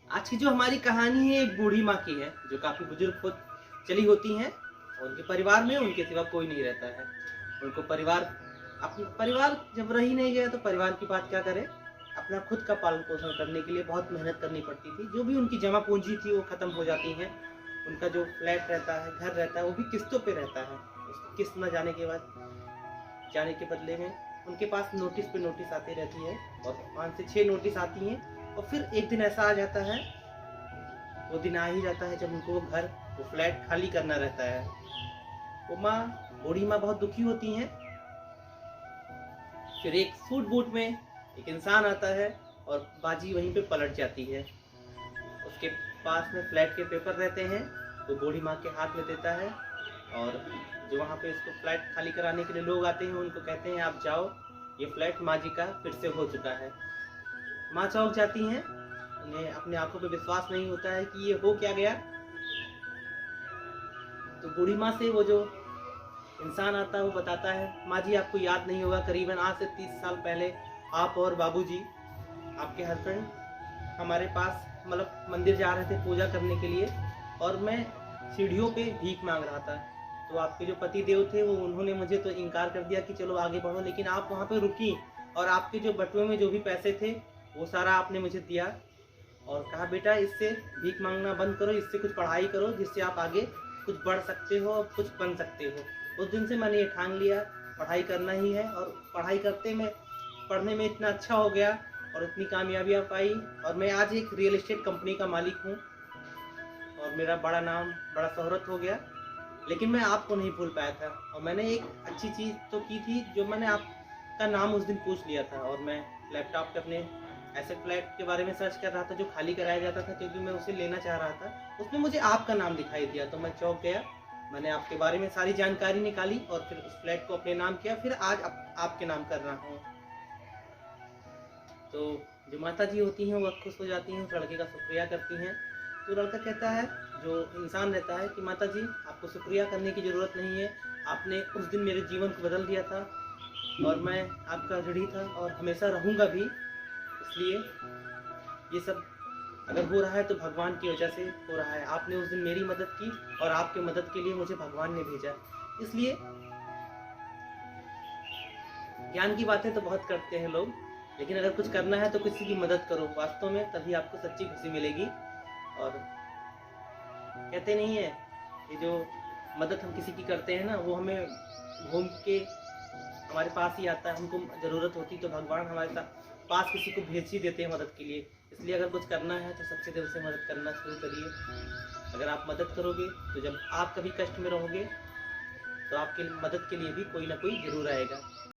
आज की जो हमारी कहानी है एक बूढ़ी माँ की है, जो काफ़ी बुजुर्ग हो चली होती हैं और उनके परिवार में उनके सिवा कोई नहीं रहता है। उनको परिवार अपना परिवार जब रह ही नहीं गया तो परिवार की बात क्या करें? अपना खुद का पालन-पोषण करने के लिए बहुत मेहनत करनी पड़ती थी। जो भी उनकी जमा पूँजी थी वो ख़त्म हो जाती है। उनका जो फ्लैट रहता है, घर रहता है, वो भी किस्तों पे रहता है। उसकी किस्त ना जाने के बदले में उनके पास नोटिस पे नोटिस आती रहती है और 5 से 6 नोटिस आती हैं और फिर एक दिन ऐसा आ जाता है, वो दिन आ ही जाता है जब उनको वो फ्लैट खाली करना रहता है। वो बूढ़ी माँ बहुत दुखी होती हैं। फिर एक सूट बूट में एक इंसान आता है और बाजी वहीं पे पलट जाती है। उसके पास में फ्लैट के पेपर रहते हैं, वो बूढ़ी माँ के हाथ में देता है और जो वहाँ पे इसको फ्लैट खाली कराने के लिए लोग आते हैं उनको कहते हैं आप जाओ, ये फ्लैट माँ जी का फिर से हो चुका है। माँ चौंक जाती हैं, उन्हें अपने आंखों पे विश्वास नहीं होता है कि ये हो क्या गया। तो बूढ़ी माँ से वो जो इंसान आता है वो बताता है, माँ जी आपको याद नहीं होगा, करीबन आज से 30 साल पहले आप और बाबूजी, आपके हस्बैंड हमारे पास मतलब मंदिर जा रहे थे पूजा करने के लिए और मैं सीढ़ियों पे भीख मांग रहा था। तो आपके जो पति देव थे वो उन्होंने मुझे तो इनकार कर दिया कि चलो आगे बढ़ो, लेकिन आप वहाँ पे रुकी और आपके जो बटुए में जो भी पैसे थे वो सारा आपने मुझे दिया और कहा बेटा इससे भीख मांगना बंद करो, इससे कुछ पढ़ाई करो जिससे आप आगे कुछ बढ़ सकते हो और कुछ बन सकते हो। उस दिन से मैंने ये ठान लिया पढ़ाई करना ही है और पढ़ने में इतना अच्छा हो गया और इतनी कामयाबियाँ पाई और मैं आज एक रियल एस्टेट कंपनी का मालिक हूँ और मेरा बड़ा शोहरत हो गया। लेकिन मैं आपको नहीं भूल पाया था और मैंने एक अच्छी चीज़ तो की थी, जो मैंने आपका नाम उस दिन पूछ लिया था और मैं लैपटॉप पे अपने ऐसे फ्लैट के बारे में सर्च कर रहा था जो खाली कराया जाता था, क्योंकि मैं उसे लेना चाह रहा था। उसमें मुझे आपका नाम दिखाई दिया तो मैं चौंक गया। मैंने आपके बारे में सारी जानकारी निकाली और फिर उस फ्लैट को अपने नाम किया, फिर आज आपके नाम कर रहा हूँ। तो जो माता जी होती हैं वो खुश हो जाती हैं, उस लड़के का शुक्रिया करती हैं। तो लड़का कहता है, जो इंसान रहता है, कि माता जी आपको शुक्रिया करने की ज़रूरत नहीं है, आपने उस दिन मेरे जीवन को बदल दिया था और मैं आपका ऋणी था और हमेशा रहूँगा भी। इसलिए ये सब अगर हो रहा है तो भगवान की वजह से हो रहा है। आपने उस दिन मेरी मदद की और आपकी मदद के लिए मुझे भगवान ने भेजा। इसलिए ज्ञान की बातें तो बहुत करते हैं लोग, लेकिन अगर कुछ करना है तो किसी की मदद करो वास्तव में, तभी आपको सच्ची खुशी मिलेगी। और कहते नहीं है कि जो मदद हम किसी की करते हैं ना, वो हमें घूम के हमारे पास ही आता है। हमको ज़रूरत होती तो भगवान हमारे साथ पास किसी को भेज ही देते हैं मदद के लिए। इसलिए अगर कुछ करना है तो सच्चे दिल से मदद करना शुरू करिए। अगर आप मदद करोगे तो जब आप कभी कष्ट में रहोगे तो आपके मदद के लिए भी कोई ना कोई ज़रूर आएगा।